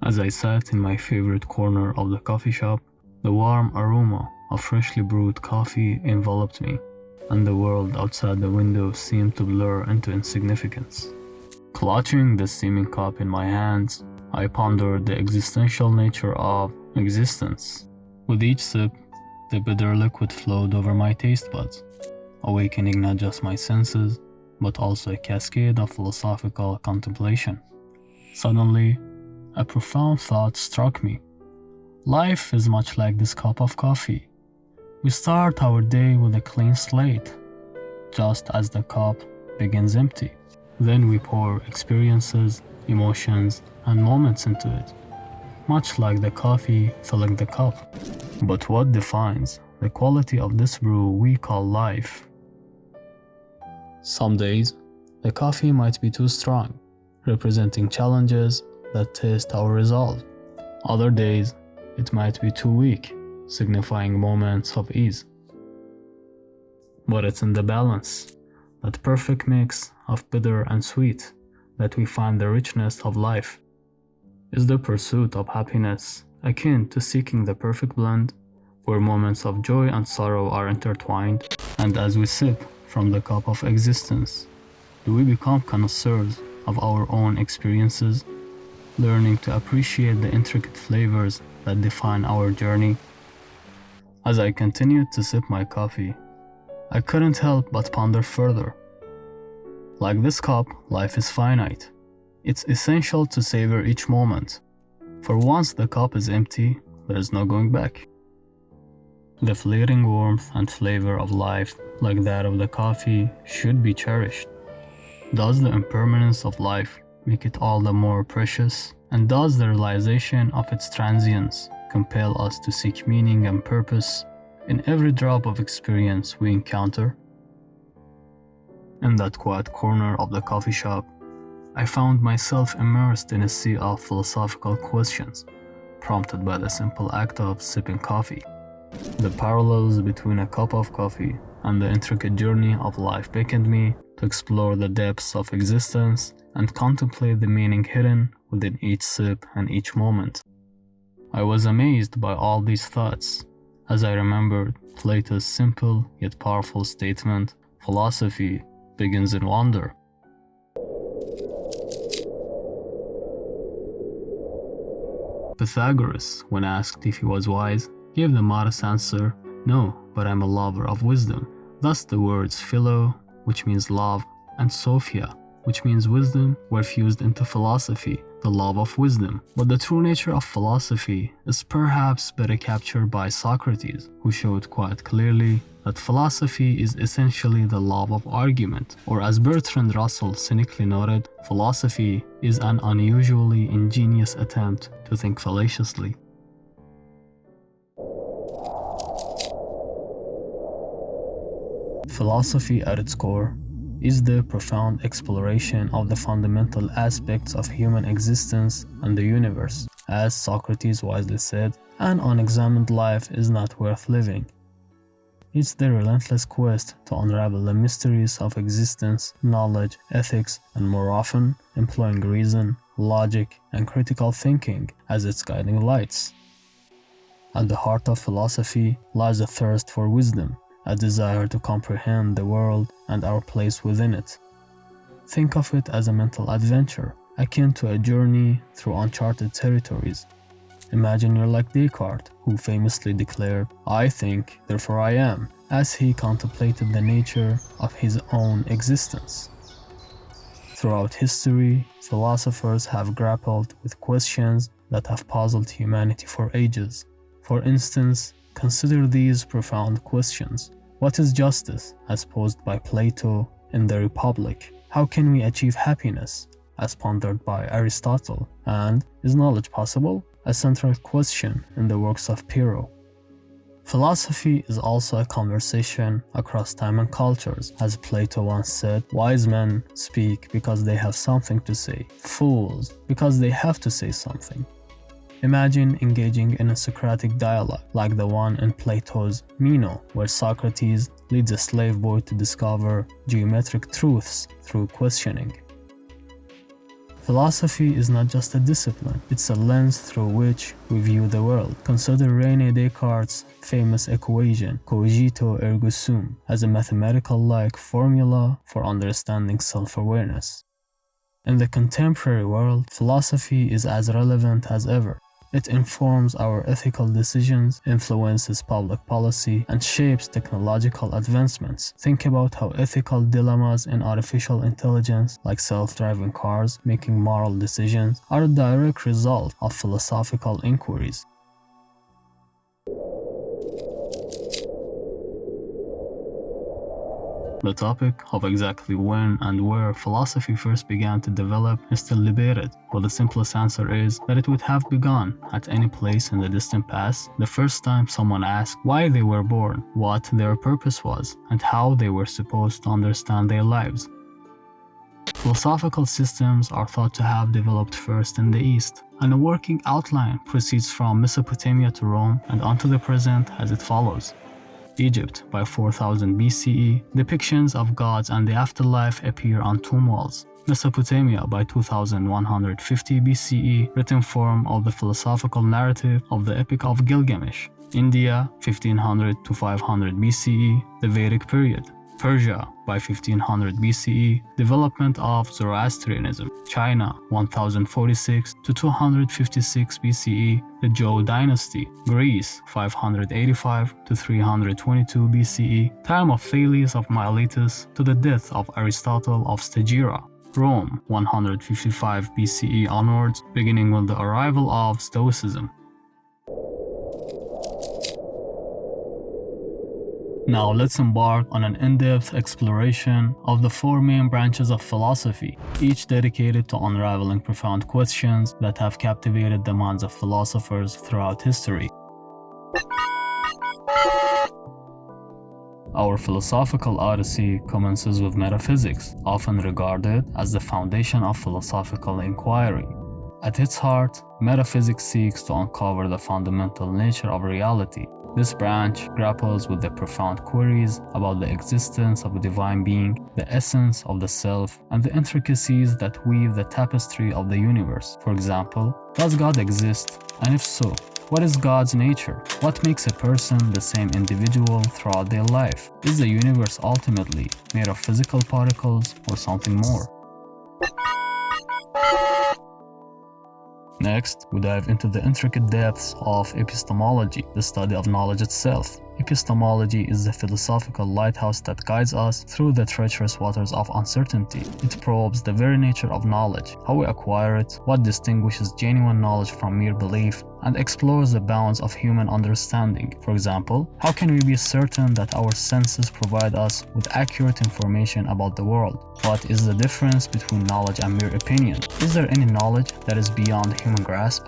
As I sat in my favorite corner of the coffee shop, the warm aroma of freshly brewed coffee enveloped me, and the world outside the window seemed to blur into insignificance. Clutching the steaming cup in my hands, I pondered the existential nature of existence. With each sip, the bitter liquid flowed over my taste buds, awakening not just my senses, but also a cascade of philosophical contemplation. Suddenly, a profound thought struck me. Life is much like this cup of coffee. We start our day with a clean slate, just as the cup begins empty. Then we pour experiences, emotions, and moments into it, much like the coffee filling the cup. But what defines the quality of this brew we call life? Some days, the coffee might be too strong, representing challenges that test our resolve. Other days, it might be too weak, signifying moments of ease. But it's in the balance, that perfect mix of bitter and sweet, that we find the richness of life. Is the pursuit of happiness akin to seeking the perfect blend, where moments of joy and sorrow are intertwined, and as we sip from the cup of existence, do we become connoisseurs of our own experiences, learning to appreciate the intricate flavors that define our journey? As I continued to sip my coffee, I couldn't help but ponder further. Like this cup, life is finite. It's essential to savor each moment, for once the cup is empty, there is no going back. The fleeting warmth and flavor of life, like that of the coffee, should be cherished. Does the impermanence of life make it all the more precious? And does the realization of its transience compel us to seek meaning and purpose in every drop of experience we encounter? In that quiet corner of the coffee shop, I found myself immersed in a sea of philosophical questions, prompted by the simple act of sipping coffee. The parallels between a cup of coffee and the intricate journey of life beckoned me to explore the depths of existence and contemplate the meaning hidden within each sip and each moment. I was amazed by all these thoughts as I remembered Plato's simple yet powerful statement, "Philosophy begins in wonder." Pythagoras, when asked if he was wise, gave the modest answer, "No, but I'm a lover of wisdom." Thus the words philo, which means love, and sophia, which means wisdom, were fused into philosophy, the love of wisdom. But the true nature of philosophy is perhaps better captured by Socrates, who showed quite clearly that philosophy is essentially the love of argument, or as Bertrand Russell cynically noted, philosophy is an unusually ingenious attempt to think fallaciously. Philosophy at its core is the profound exploration of the fundamental aspects of human existence and the universe. As Socrates wisely said, an unexamined life is not worth living. It's the relentless quest to unravel the mysteries of existence, knowledge, ethics, and more often, employing reason, logic, and critical thinking as its guiding lights. At the heart of philosophy lies a thirst for wisdom, a desire to comprehend the world and our place within it. Think of it as a mental adventure, akin to a journey through uncharted territories. Imagine you're like Descartes, who famously declared, "I think, therefore I am," as he contemplated the nature of his own existence. Throughout history, philosophers have grappled with questions that have puzzled humanity for ages. For instance, consider these profound questions. What is justice, as posed by Plato in the Republic? How can we achieve happiness, as pondered by Aristotle? And is knowledge possible? A central question in the works of Pyrrho. Philosophy is also a conversation across time and cultures. As Plato once said, "Wise men speak because they have something to say, fools because they have to say something." Imagine engaging in a Socratic dialogue like the one in Plato's Meno, where Socrates leads a slave boy to discover geometric truths through questioning. Philosophy is not just a discipline, it's a lens through which we view the world. Consider René Descartes' famous equation, cogito ergo sum, as a mathematical-like formula for understanding self-awareness. In the contemporary world, philosophy is as relevant as ever. It informs our ethical decisions, influences public policy, and shapes technological advancements. Think about how ethical dilemmas in artificial intelligence, like self-driving cars making moral decisions, are a direct result of philosophical inquiries. The topic of exactly when and where philosophy first began to develop is still debated, but the simplest answer is that it would have begun at any place in the distant past, the first time someone asked why they were born, what their purpose was, and how they were supposed to understand their lives. Philosophical systems are thought to have developed first in the East, and a working outline proceeds from Mesopotamia to Rome and onto the present as it follows. Egypt, by 4000 BCE, depictions of gods and the afterlife appear on tomb walls. Mesopotamia, by 2150 BCE, written form of the philosophical narrative of the Epic of Gilgamesh. India, 1500 to 500 BCE, the Vedic period. Persia, by 1500 BCE, development of Zoroastrianism. China, 1046 to 256 BCE, the Zhou dynasty. Greece, 585 to 322 BCE, time of Thales of Miletus to the death of Aristotle of Stagira. Rome, 155 BCE onwards, beginning with the arrival of Stoicism. Now let's embark on an in-depth exploration of the four main branches of philosophy, each dedicated to unraveling profound questions that have captivated the minds of philosophers throughout history. Our philosophical odyssey commences with metaphysics, often regarded as the foundation of philosophical inquiry. At its heart, metaphysics seeks to uncover the fundamental nature of reality. This branch grapples with the profound queries about the existence of a divine being, the essence of the self, and the intricacies that weave the tapestry of the universe. For example, does God exist? And if so, what is God's nature? What makes a person the same individual throughout their life? Is the universe ultimately made of physical particles or something more? Next, we dive into the intricate depths of epistemology, the study of knowledge itself. Epistemology is the philosophical lighthouse that guides us through the treacherous waters of uncertainty. It probes the very nature of knowledge, how we acquire it, what distinguishes genuine knowledge from mere belief, and explores the bounds of human understanding. For example, how can we be certain that our senses provide us with accurate information about the world? What is the difference between knowledge and mere opinion? Is there any knowledge that is beyond human grasp?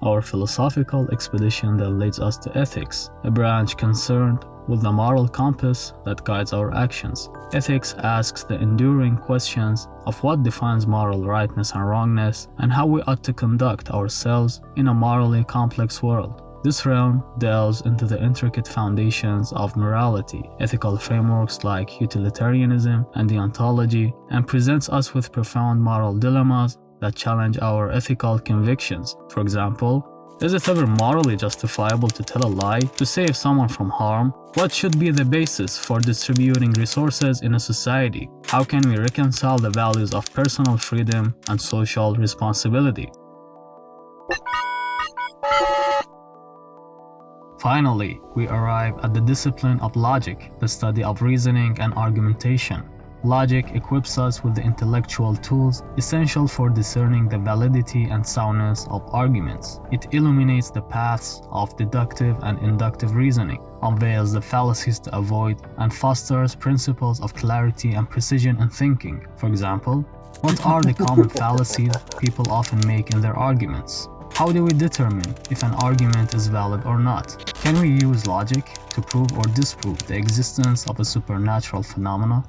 Our philosophical expedition then leads us to ethics, a branch concerned with the moral compass that guides our actions. Ethics asks the enduring questions of what defines moral rightness and wrongness, and how we ought to conduct ourselves in a morally complex world. This realm delves into the intricate foundations of morality, ethical frameworks like utilitarianism and deontology, and presents us with profound moral dilemmas that challenge our ethical convictions. For example, is it ever morally justifiable to tell a lie to save someone from harm? What should be the basis for distributing resources in a society? How can we reconcile the values of personal freedom and social responsibility? Finally, we arrive at the discipline of logic, the study of reasoning and argumentation. Logic equips us with the intellectual tools essential for discerning the validity and soundness of arguments. It illuminates the paths of deductive and inductive reasoning, unveils the fallacies to avoid, and fosters principles of clarity and precision in thinking. For example, what are the common fallacies people often make in their arguments? How do we determine if an argument is valid or not? Can we use logic to prove or disprove the existence of a supernatural phenomena?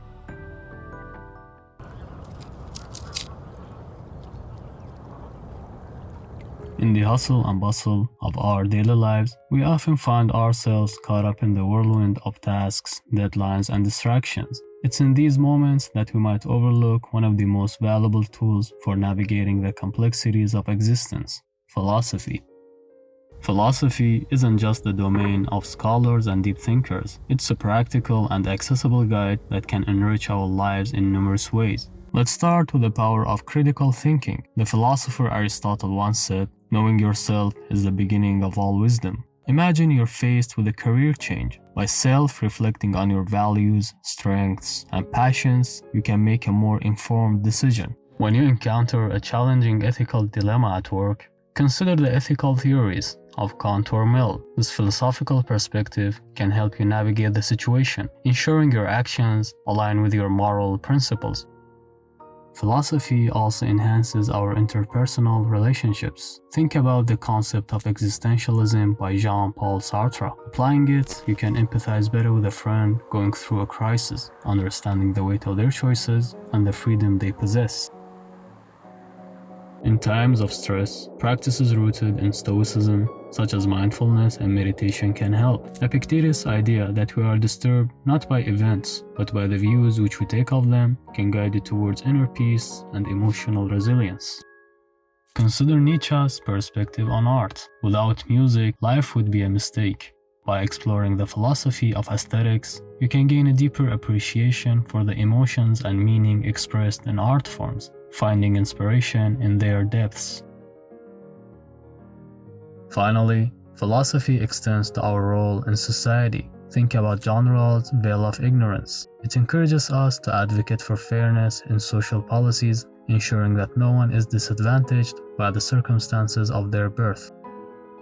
In the hustle and bustle of our daily lives, we often find ourselves caught up in the whirlwind of tasks, deadlines, and distractions. It's in these moments that we might overlook one of the most valuable tools for navigating the complexities of existence: philosophy. Philosophy isn't just the domain of scholars and deep thinkers, it's a practical and accessible guide that can enrich our lives in numerous ways. Let's start with the power of critical thinking. The philosopher Aristotle once said, "Knowing yourself is the beginning of all wisdom." Imagine you're faced with a career change. By self-reflecting on your values, strengths, and passions, you can make a more informed decision. When you encounter a challenging ethical dilemma at work, consider the ethical theories of Kant or Mill. This philosophical perspective can help you navigate the situation, ensuring your actions align with your moral principles. Philosophy also enhances our interpersonal relationships. Think about the concept of existentialism by Jean-Paul Sartre. Applying it, you can empathize better with a friend going through a crisis, understanding the weight of their choices and the freedom they possess. In times of stress, practices rooted in Stoicism, such as mindfulness and meditation, can help. Epictetus' idea that we are disturbed not by events, but by the views which we take of them, can guide you towards inner peace and emotional resilience. Consider Nietzsche's perspective on art. Without music, life would be a mistake. By exploring the philosophy of aesthetics, you can gain a deeper appreciation for the emotions and meaning expressed in art forms, finding inspiration in their depths. Finally, philosophy extends to our role in society. Think about John Rawls' veil of ignorance. It encourages us to advocate for fairness in social policies, ensuring that no one is disadvantaged by the circumstances of their birth.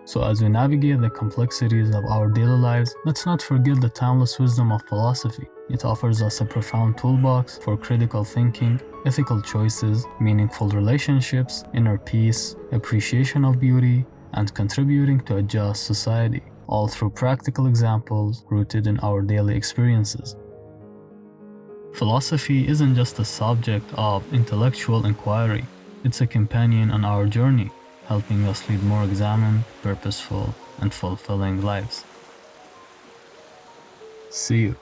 So as we navigate the complexities of our daily lives, let's not forget the timeless wisdom of philosophy. It offers us a profound toolbox for critical thinking, ethical choices, meaningful relationships, inner peace, appreciation of beauty, and contributing to a just society, all through practical examples rooted in our daily experiences. Philosophy isn't just a subject of intellectual inquiry, it's a companion on our journey, helping us lead more examined, purposeful, and fulfilling lives. See you.